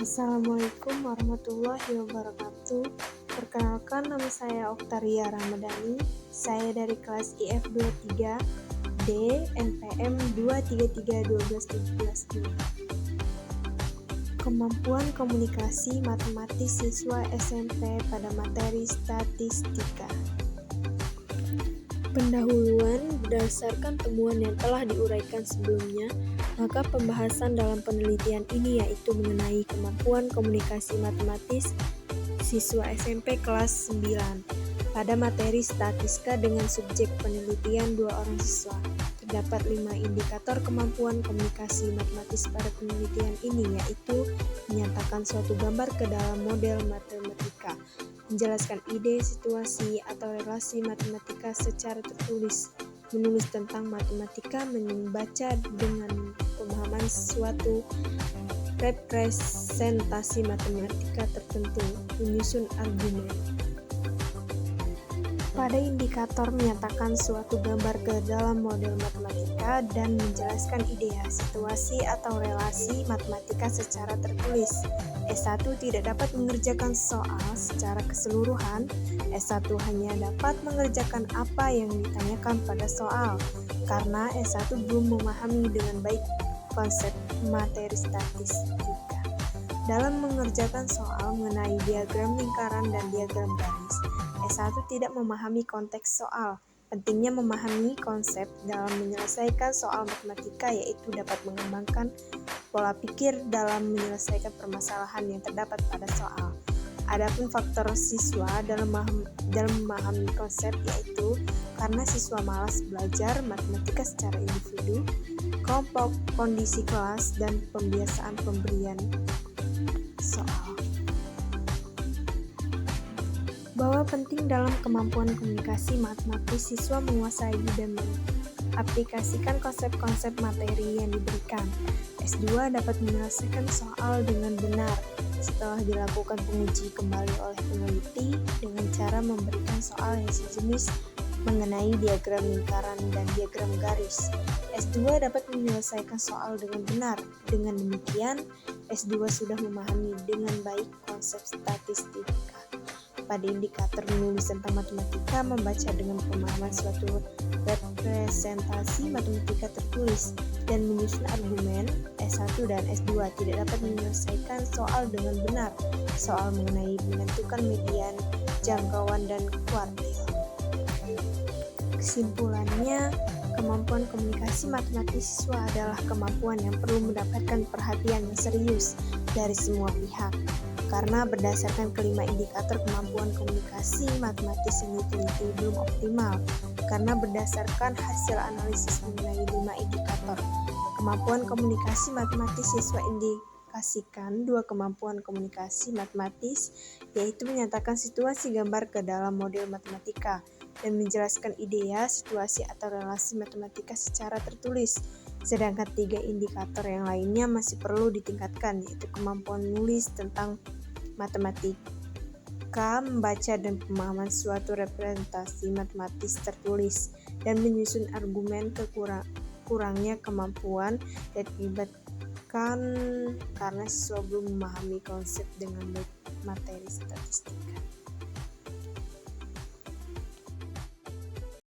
Assalamualaikum warahmatullahi wabarakatuh. Perkenalkan, nama saya Oktaria Ramadhani. Saya dari kelas IF 23 D NPM 2331217. Kemampuan komunikasi matematis siswa SMP pada materi statistika. Pendahuluan berdasarkan temuan yang telah diuraikan sebelumnya, maka pembahasan dalam penelitian ini yaitu mengenai kemampuan komunikasi matematis siswa SMP kelas 9 pada materi statistika dengan subjek penelitian 2 orang siswa. Terdapat 5 indikator kemampuan komunikasi matematis pada penelitian ini, yaitu menyatakan suatu gambar ke dalam model matematika, menjelaskan ide, situasi, atau relasi matematika secara tertulis, menulis tentang matematika, membaca dengan pemahaman suatu representasi matematika tertentu, menyusun argumen. Pada indikator menyatakan suatu gambar ke dalam model matematika dan menjelaskan ide, situasi, atau relasi matematika secara tertulis. S1 tidak dapat mengerjakan soal secara keseluruhan. S1 hanya dapat mengerjakan apa yang ditanyakan pada soal, karena S1 belum memahami dengan baik konsep materi statistika. Dalam mengerjakan soal mengenai diagram lingkaran dan diagram garis, S1 tidak memahami konteks soal. Pentingnya memahami konsep dalam menyelesaikan soal matematika yaitu dapat mengembangkan pola pikir dalam menyelesaikan permasalahan yang terdapat pada soal. Adapun faktor siswa dalam memahami konsep yaitu karena siswa malas belajar matematika secara individu, kelompok, kondisi kelas, dan pembiasaan pemberian soal. Bahwa penting dalam kemampuan komunikasi matematis siswa menguasai dan mengaplikasikan konsep-konsep materi yang diberikan. S2 dapat menyelesaikan soal dengan benar setelah dilakukan penguji kembali oleh peneliti dengan cara memberikan soal yang sejenis mengenai diagram lingkaran dan diagram garis. S2 dapat menyelesaikan soal dengan benar. Dengan demikian, S2 sudah memahami dengan baik konsep statistika. Pada indikator menulis tentang matematika, membaca dengan pemahaman suatu representasi matematika tertulis, dan menyusun argumen. S1 dan S2 tidak dapat menyelesaikan soal dengan benar, soal mengenai menentukan median, jangkauan, dan kuartil. Kesimpulannya, kemampuan komunikasi matematis siswa adalah kemampuan yang perlu mendapatkan perhatian yang serius dari semua pihak. Karena berdasarkan kelima indikator kemampuan komunikasi matematis yang diteliti belum optimal, karena berdasarkan hasil analisis mengenai 5 indikator kemampuan komunikasi matematis siswa indikasikan 2 kemampuan komunikasi matematis, yaitu menyatakan situasi gambar ke dalam model matematika dan menjelaskan ide, situasi, atau relasi matematika secara tertulis. Sedangkan 3 indikator yang lainnya masih perlu ditingkatkan, yaitu kemampuan menulis tentang matematika, membaca dan pemahaman suatu representasi matematis tertulis, dan menyusun argumen. Kurangnya kemampuan dan diakibatkan karena siswa belum memahami konsep dengan materi statistika.